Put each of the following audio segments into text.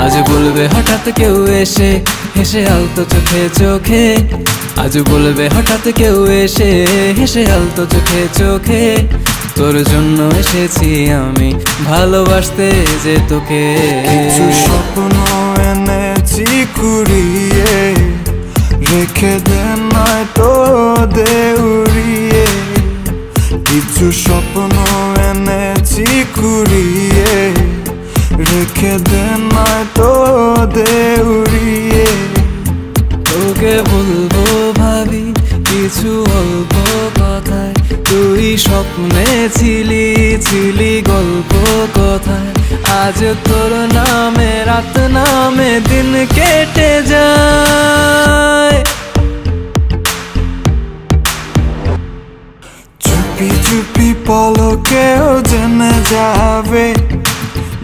আজ বলবে হঠাৎ কেউ এসে হেসে আলতো চোখে চোখে, আজ বলবে হঠাৎ কেউ এসে হেসে আলতো চোখে চোখে, তোর জন্য এসেছি আমি ভালোবাসতে যে তোকে। কিছু স্বপ্ন এনেছি কুড়িয়ে, রেখে দে নয়তো দে উড়িয়ে। কিছু স্বপ্ন এনেছি কুড়িয়ে, রেখে দে নয়তো দে উড়িয়ে। তোকে বলবো ভাবি কিছু অল্প কথায়, তুই স্বপ্নে ছিলি ছিলি গল্প কথায়। আজ তোর নামে রাত নামে দিন কেটে যায়। চুপি চুপি পলকেও জেনে যাবে,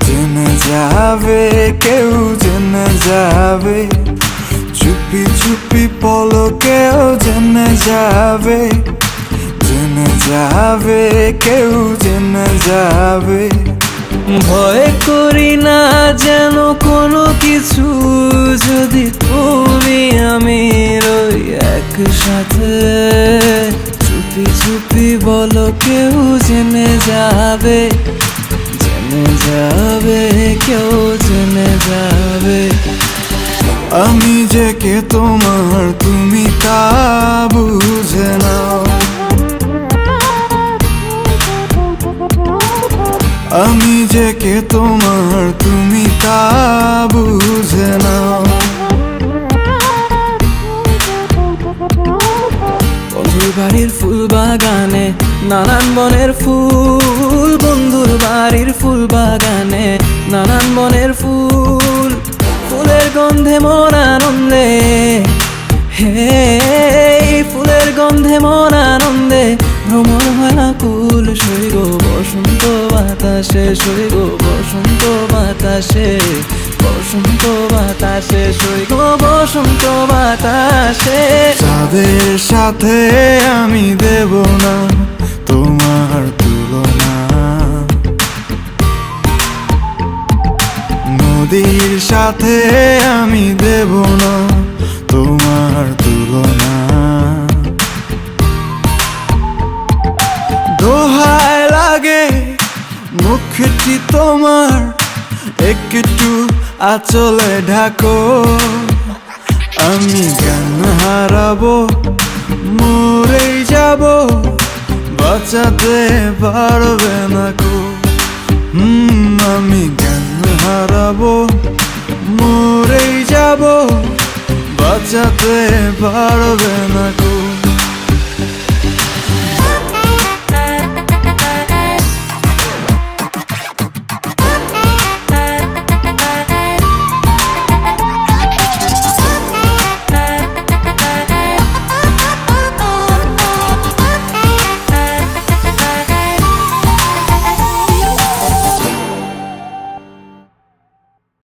জেনে যাবে কেউ জেনে যাবে। চুপি চুপি পলকেও জেনে যাবে, জেনে যাবে কেউ জেনে যাবে। ভয় করি না যেন কোনো কিছু, যদি তুমি আমি রই একসাথে। চুপি চুপি বলো কেউ জেনে যাবে, জেনে যাবে কেউ জেনে যাবে। আমি যে কে তোমার তুমি তা বুঝে নাও, আমি যে কে তোমার তুমি তা বুঝে নাও। বন্ধুর বাড়ির ফুল বাগানে নানান বনের ফুল, বন্ধুর বাড়ির ফুল বাগানে নানান বনের ফুল। ফুলের গন্ধে মন আনন্দে, হে ফুলের গন্ধে মন আনন্দে ভ্রমণ হয় আকুল। সইগ বসন্ত বাতাসে, সইগ বসন্ত বাতাসে, বসন্ত বাতাসে, সইগ বসন্ত বাতাসে। তাদের সাথে আমি দেব না তোমার তুলনা, নদীর সাথে আমি দেব না তোমার তুলনা। দোহায় লাগে মুখটি তোমার, একটু আঁচলে ঢাকো। আমি জ্ঞান হারাবো, মরেই যাব, বাঁচাতে পারবে না কো। আমি জ্ঞান হারাবো, মরেই যাব, বাঁচাতে পারবে না।